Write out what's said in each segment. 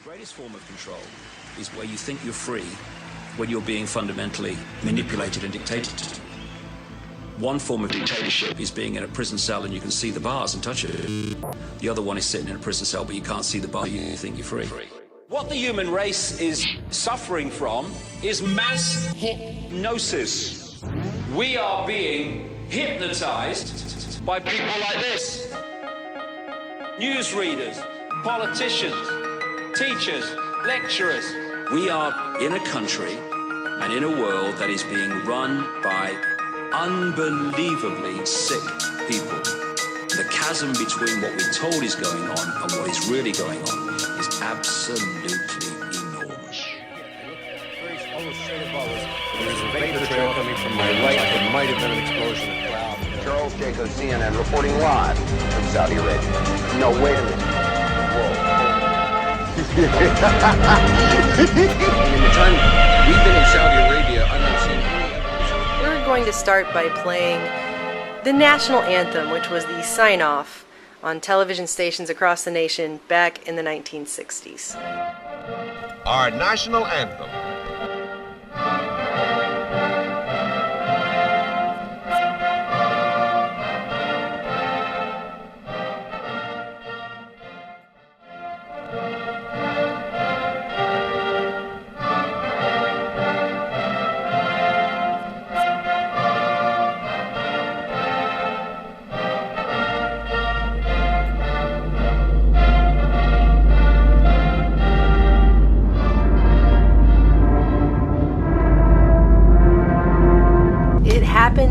greatest form of control is where you think you're free when you're being fundamentally manipulated and dictated to. One form of dictatorship is being in a prison cell and you can see the bars and touch it. The other one is sitting in a prison cell but you can't see the bar, you think you're free. What the human race is suffering from is mass hypnosis. We are being hypnotized by people like this. Newsreaders, politicians, teachers, lecturers. We are in a country and in a world that is being run by unbelievably sick people. The chasm between what we're told is going on and what is really going on is absolutely enormous. There's a vapor trail coming from my right. It might have been an explosion of cloud. Charles Jacob, CNN, reporting live from Saudi Arabia. No, wait a minute. In the time we've been in Saudi Arabia, I've not seen any evidence. We're going to start by playing the national anthem, which was the sign-off on television stations across the nation back in the 1960s. Our national anthem.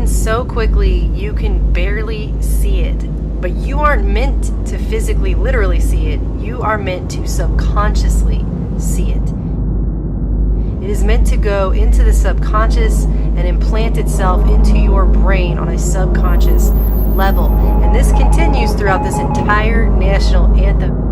So quickly you can barely see it, but you aren't meant to physically, literally see it. You are meant to subconsciously see it. It is meant to go into the subconscious and implant itself into your brain on a subconscious level, and this continues throughout this entire national anthem.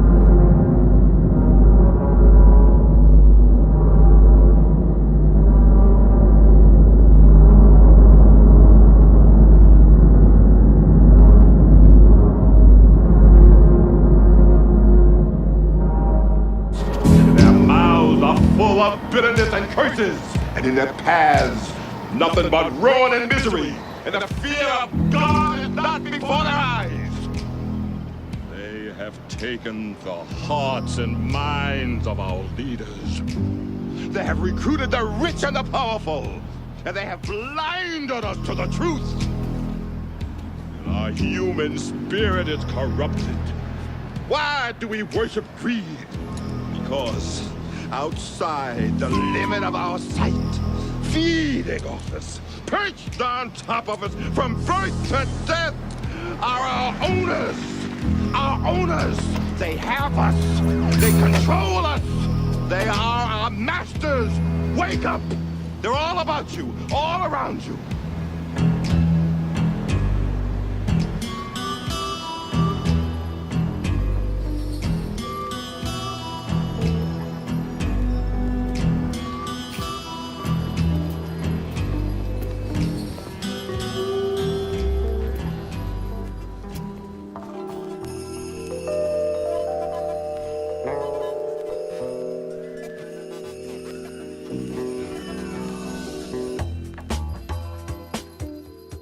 Of bitterness and curses, and in their paths nothing but ruin and misery, and the fear of God is not before their eyes. They have taken the hearts and minds of our leaders. They have recruited the rich and the powerful, and they have blinded us to the truth. And our human spirit is corrupted. Why do we worship greed? Because outside the limit of our sight, feeding off us, perched on top of us from birth to death, are our owners. Our owners. They have us. They control us. They are our masters. Wake up. They're all about you, all around you.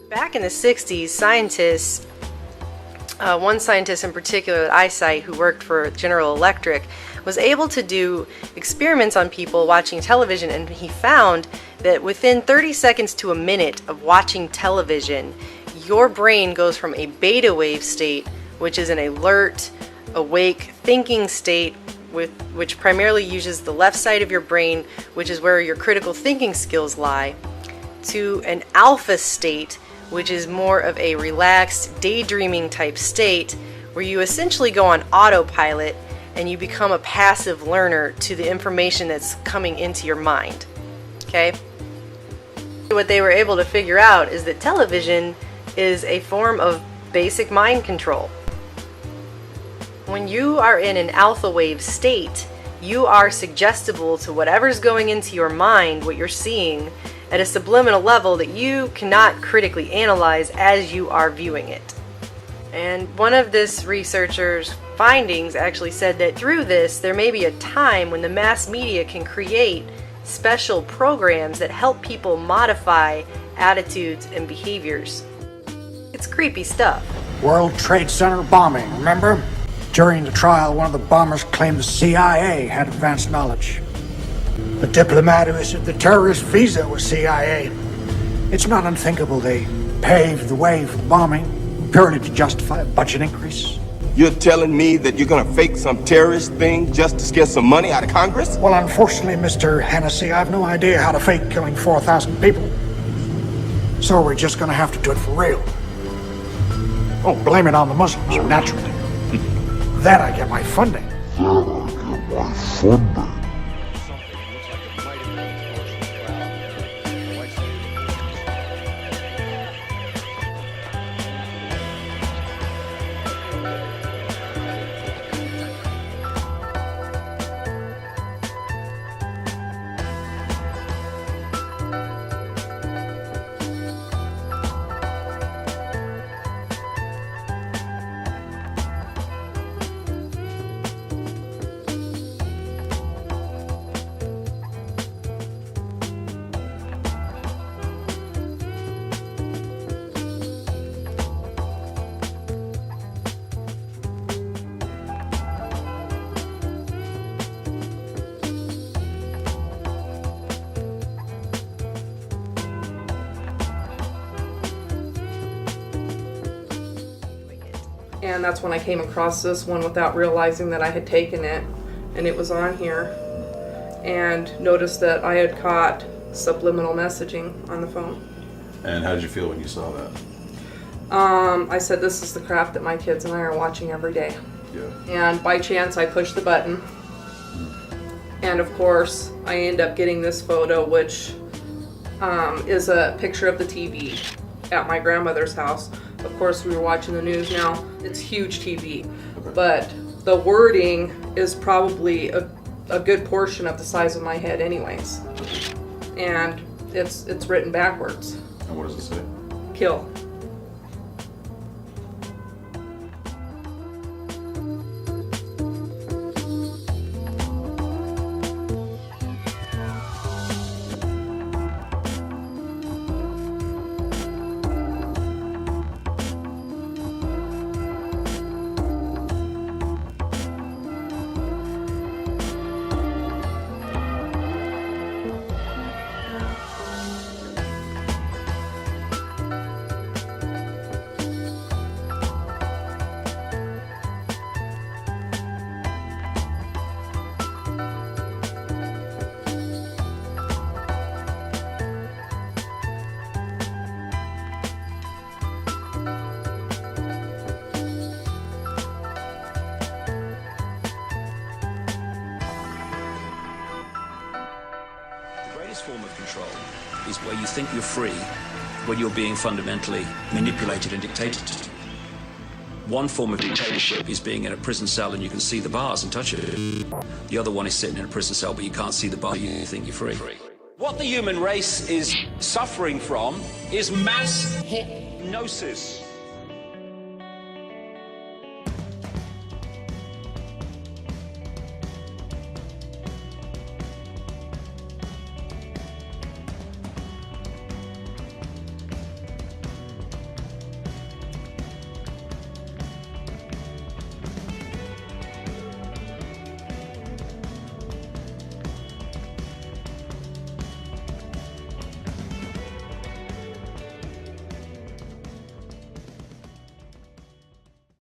Back in the 60s, scientists, one scientist in particular that I cite who worked for General Electric, was able to do experiments on people watching television, and he found that within 30 seconds to a minute of watching television, your brain goes from a beta wave state, which is an alert, awake, thinking state, which primarily uses the left side of your brain, which is where your critical thinking skills lie, to an alpha state, which is more of a relaxed, daydreaming type state, where you essentially go on autopilot and you become a passive learner to the information that's coming into your mind. Okay? What they were able to figure out is that television is a form of basic mind control. When you are in an alpha wave state, you are suggestible to whatever's going into your mind, what you're seeing, at a subliminal level that you cannot critically analyze as you are viewing it. And one of this researcher's findings actually said that through this, there may be a time when the mass media can create special programs that help people modify attitudes and behaviors. It's creepy stuff. World Trade Center bombing, remember? During the trial, one of the bombers claimed the CIA had advanced knowledge. The diplomat who issued the terrorist visa was CIA. It's not unthinkable they paved the way for bombing purely to justify a budget increase. You're telling me that you're gonna fake some terrorist thing just to scare some money out of Congress? Well, unfortunately, Mr. Hennessy, I have no idea how to fake killing 4,000 people. So we're just gonna have to do it for real. Oh, blame it on the Muslims, naturally. Then I get my funding. And that's when I came across this one without realizing that I had taken it, and it was on here, and noticed that I had caught subliminal messaging on the phone. And how did you feel when you saw that? I said, this is the crap that my kids and I are watching every day. Yeah. And by chance I pushed the button, and of course I end up getting this photo, which is a picture of the TV at my grandmother's house. Of course, we were watching the news now. It's huge TV, but the wording is probably a good portion of the size of my head anyways. And it's written backwards. And what does it say? Kill. Form of control is where you think you're free when you're being fundamentally manipulated and dictated to. One form of dictatorship is being in a prison cell and you can see the bars and touch it. The other one is sitting in a prison cell but you can't see the bar, you think you're free. What the human race is suffering from is mass hypnosis.